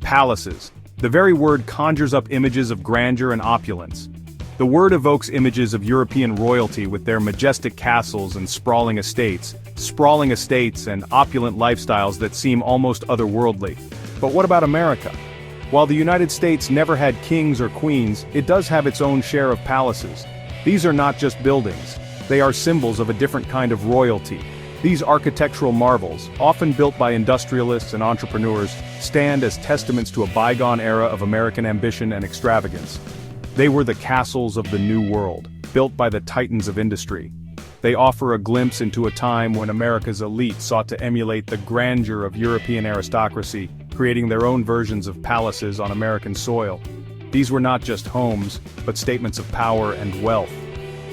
Palaces. The very word conjures up images of grandeur and opulence. The word evokes images of European royalty with their majestic castles and sprawling estates and opulent lifestyles that seem almost otherworldly. But what about America? While the United States never had kings or queens, it does have its own share of palaces. These are not just buildings. They are symbols of a different kind of royalty. These architectural marvels, often built by industrialists and entrepreneurs, stand as testaments to a bygone era of American ambition and extravagance. They were the castles of the New World, built by the titans of industry. They offer a glimpse into a time when America's elite sought to emulate the grandeur of European aristocracy, creating their own versions of palaces on American soil. These were not just homes, but statements of power and wealth.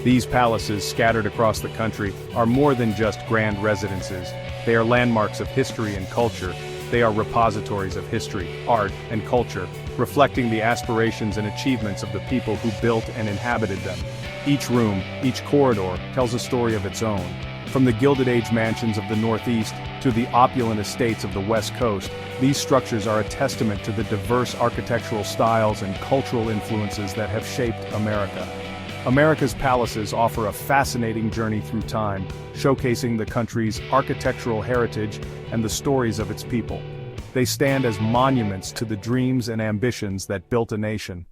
These palaces, scattered across the country, are more than just grand residences. They are landmarks of history and culture. They are repositories of history, art, and culture, reflecting the aspirations and achievements of the people who built and inhabited them. Each room, each corridor, tells a story of its own. From the Gilded Age mansions of the Northeast to the opulent estates of the West Coast, these structures are a testament to the diverse architectural styles and cultural influences that have shaped America. America's palaces offer a fascinating journey through time, showcasing the country's architectural heritage and the stories of its people. They stand as monuments to the dreams and ambitions that built a nation.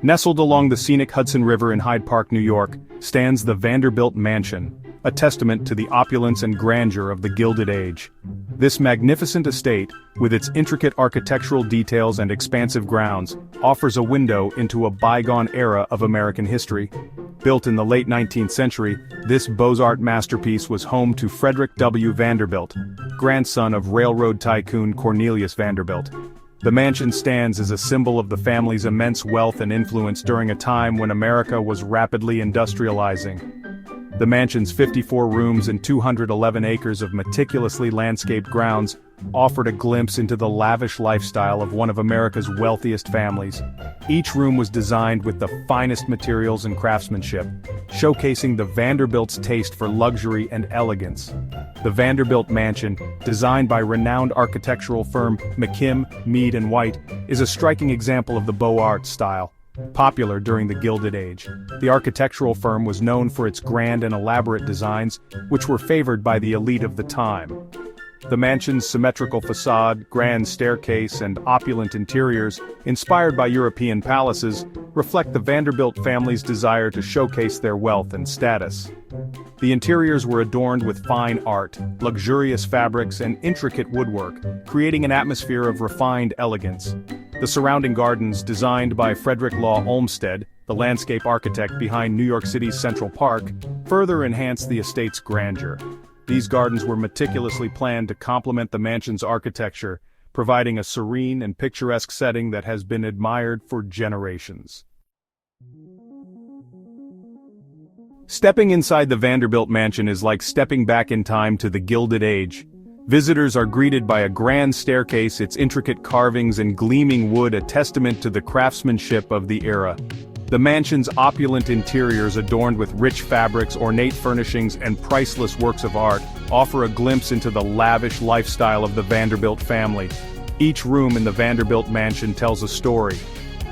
Nestled along the scenic Hudson River in Hyde Park, New York, stands the Vanderbilt Mansion, a testament to the opulence and grandeur of the Gilded Age. This magnificent estate, with its intricate architectural details and expansive grounds, offers a window into a bygone era of American history. Built in the late 19th century, this Beaux-Arts masterpiece was home to Frederick W. Vanderbilt, grandson of railroad tycoon Cornelius Vanderbilt. The mansion stands as a symbol of the family's immense wealth and influence during a time when America was rapidly industrializing. The mansion's 54 rooms and 211 acres of meticulously landscaped grounds offered a glimpse into the lavish lifestyle of one of America's wealthiest families. Each room was designed with the finest materials and craftsmanship, showcasing the Vanderbilts' taste for luxury and elegance. The Vanderbilt Mansion, designed by renowned architectural firm McKim, Mead & White, is a striking example of the Beaux-Arts style. Popular during the Gilded Age, the architectural firm was known for its grand and elaborate designs, which were favored by the elite of the time. The mansion's symmetrical facade, grand staircase, and opulent interiors, inspired by European palaces, reflect the Vanderbilt family's desire to showcase their wealth and status. The interiors were adorned with fine art, luxurious fabrics, and intricate woodwork, creating an atmosphere of refined elegance. The surrounding gardens, designed by Frederick Law Olmsted, the landscape architect behind New York City's Central Park, further enhanced the estate's grandeur. These gardens were meticulously planned to complement the mansion's architecture, providing a serene and picturesque setting that has been admired for generations. Stepping inside the Vanderbilt Mansion is like stepping back in time to the Gilded Age. Visitors are greeted by a grand staircase, its intricate carvings and gleaming wood a testament to the craftsmanship of the era. The mansion's opulent interiors, adorned with rich fabrics, ornate furnishings, and priceless works of art, offer a glimpse into the lavish lifestyle of the Vanderbilt family. Each room in the Vanderbilt Mansion tells a story.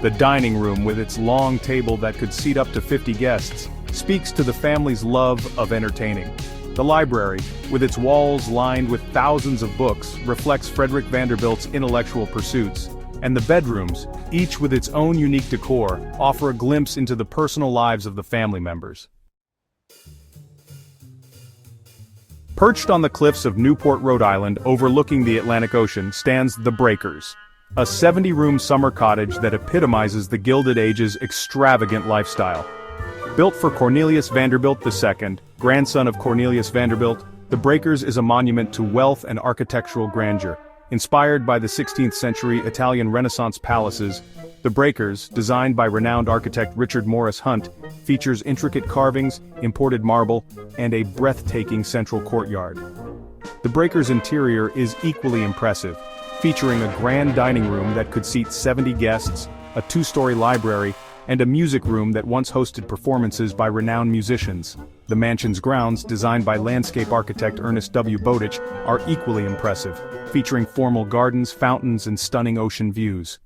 The dining room, with its long table that could seat up to 50 guests, speaks to the family's love of entertaining. The library, with its walls lined with thousands of books, reflects Frederick Vanderbilt's intellectual pursuits. And the bedrooms, each with its own unique decor, offer a glimpse into the personal lives of the family members. Perched on the cliffs of Newport, Rhode Island, overlooking the Atlantic Ocean, stands The Breakers, a 70-room summer cottage that epitomizes the Gilded Age's extravagant lifestyle. Built for Cornelius Vanderbilt II, grandson of Cornelius Vanderbilt, The Breakers is a monument to wealth and architectural grandeur. Inspired by the 16th century Italian Renaissance palaces, The Breakers, designed by renowned architect Richard Morris Hunt, features intricate carvings, imported marble, and a breathtaking central courtyard. The Breakers' interior is equally impressive, featuring a grand dining room that could seat 70 guests, a two-story library, and a music room that once hosted performances by renowned musicians. The mansion's grounds, designed by landscape architect Ernest W. Bowditch, are equally impressive, featuring formal gardens, fountains, and stunning ocean views.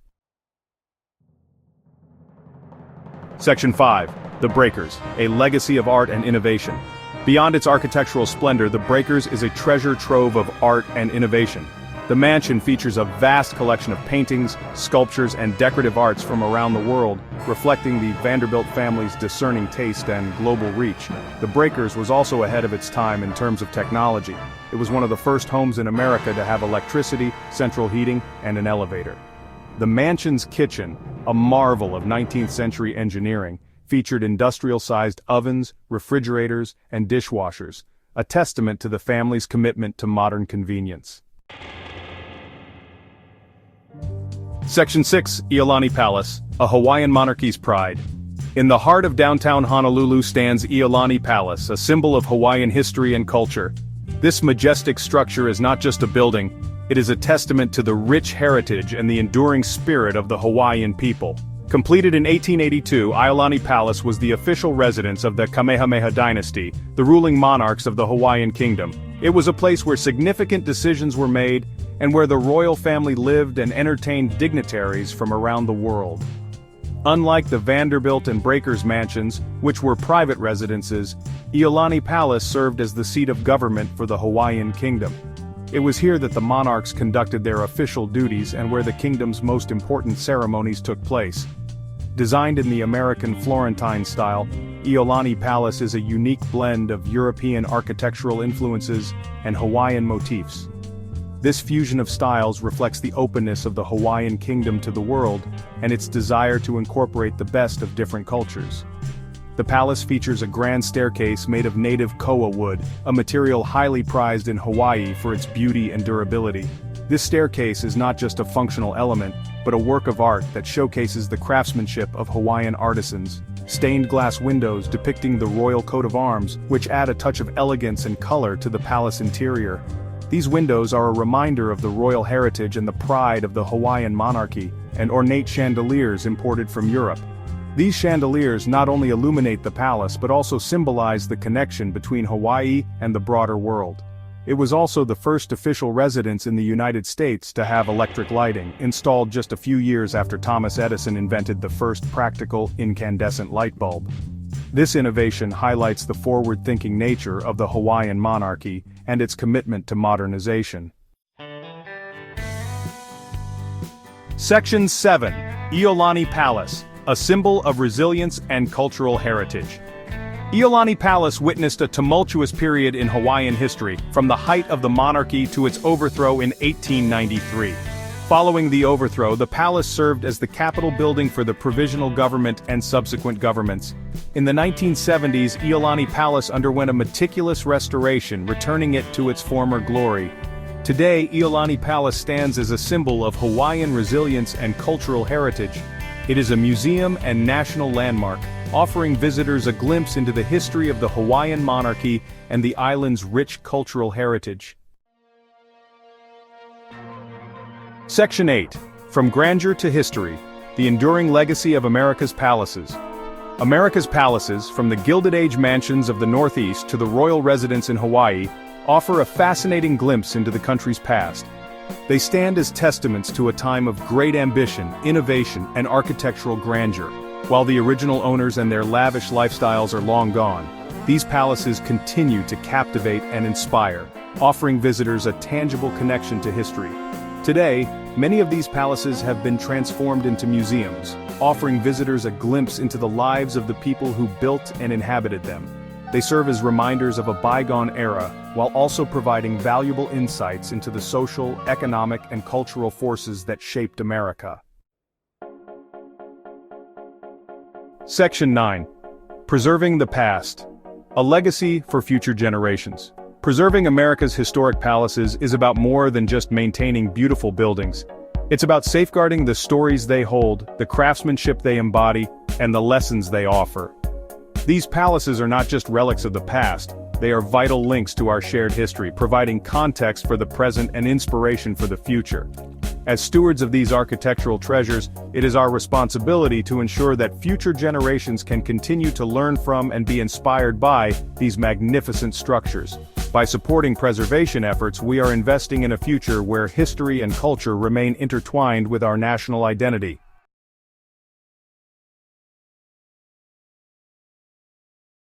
Section 5. The Breakers, a legacy of art and innovation. Beyond its architectural splendor, the Breakers is a treasure trove of art and innovation. The mansion features a vast collection of paintings, sculptures, and decorative arts from around the world, reflecting the Vanderbilt family's discerning taste and global reach. The Breakers was also ahead of its time in terms of technology. It was one of the first homes in America to have electricity, central heating, and an elevator. The mansion's kitchen, a marvel of 19th century engineering, featured industrial-sized ovens, refrigerators, and dishwashers, a testament to the family's commitment to modern convenience. Section 6. Iolani Palace, a Hawaiian monarchy's pride. In the heart of downtown Honolulu stands Iolani Palace, a symbol of Hawaiian history and culture. This majestic structure is not just a building, it is a testament to the rich heritage and the enduring spirit of the Hawaiian people. Completed in 1882, Iolani Palace was the official residence of the Kamehameha dynasty, the ruling monarchs of the Hawaiian kingdom. It was a place where significant decisions were made, and where the royal family lived and entertained dignitaries from around the world. Unlike the Vanderbilt and Breakers mansions, which were private residences, Iolani Palace served as the seat of government for the Hawaiian kingdom. It was here that the monarchs conducted their official duties and where the kingdom's most important ceremonies took place. Designed in the American Florentine style, Iolani Palace is a unique blend of European architectural influences and Hawaiian motifs. This fusion of styles reflects the openness of the Hawaiian kingdom to the world and its desire to incorporate the best of different cultures. The palace features a grand staircase made of native koa wood, a material highly prized in Hawaii for its beauty and durability. This staircase is not just a functional element, but a work of art that showcases the craftsmanship of Hawaiian artisans. Stained glass windows depicting the royal coat of arms, which add a touch of elegance and color to the palace interior. These windows are a reminder of the royal heritage and the pride of the Hawaiian monarchy, and ornate chandeliers imported from Europe. These chandeliers not only illuminate the palace but also symbolize the connection between Hawaii and the broader world. It was also the first official residence in the United States to have electric lighting, installed just a few years after Thomas Edison invented the first practical incandescent light bulb. This innovation highlights the forward-thinking nature of the Hawaiian monarchy and its commitment to modernization. Section 7. Iolani Palace, a symbol of resilience and cultural heritage. Iolani Palace witnessed a tumultuous period in Hawaiian history, from the height of the monarchy to its overthrow in 1893. Following the overthrow, the palace served as the capital building for the provisional government and subsequent governments. In the 1970s, Iolani Palace underwent a meticulous restoration, returning it to its former glory. Today, Iolani Palace stands as a symbol of Hawaiian resilience and cultural heritage. It is a museum and national landmark, offering visitors a glimpse into the history of the Hawaiian monarchy and the island's rich cultural heritage. Section 8. From Grandeur to History, the enduring legacy of America's palaces. America's palaces, from the Gilded Age mansions of the Northeast to the royal residence in Hawaii, offer a fascinating glimpse into the country's past. They stand as testaments to a time of great ambition, innovation, and architectural grandeur. While the original owners and their lavish lifestyles are long gone, these palaces continue to captivate and inspire, offering visitors a tangible connection to history. Today, many of these palaces have been transformed into museums, offering visitors a glimpse into the lives of the people who built and inhabited them. They serve as reminders of a bygone era, while also providing valuable insights into the social, economic, and cultural forces that shaped America. Section 9. Preserving the Past. A legacy for future generations. Preserving America's historic palaces is about more than just maintaining beautiful buildings. It's about safeguarding the stories they hold, the craftsmanship they embody, and the lessons they offer. These palaces are not just relics of the past, they are vital links to our shared history, providing context for the present and inspiration for the future. As stewards of these architectural treasures, it is our responsibility to ensure that future generations can continue to learn from and be inspired by these magnificent structures. By supporting preservation efforts, we are investing in a future where history and culture remain intertwined with our national identity.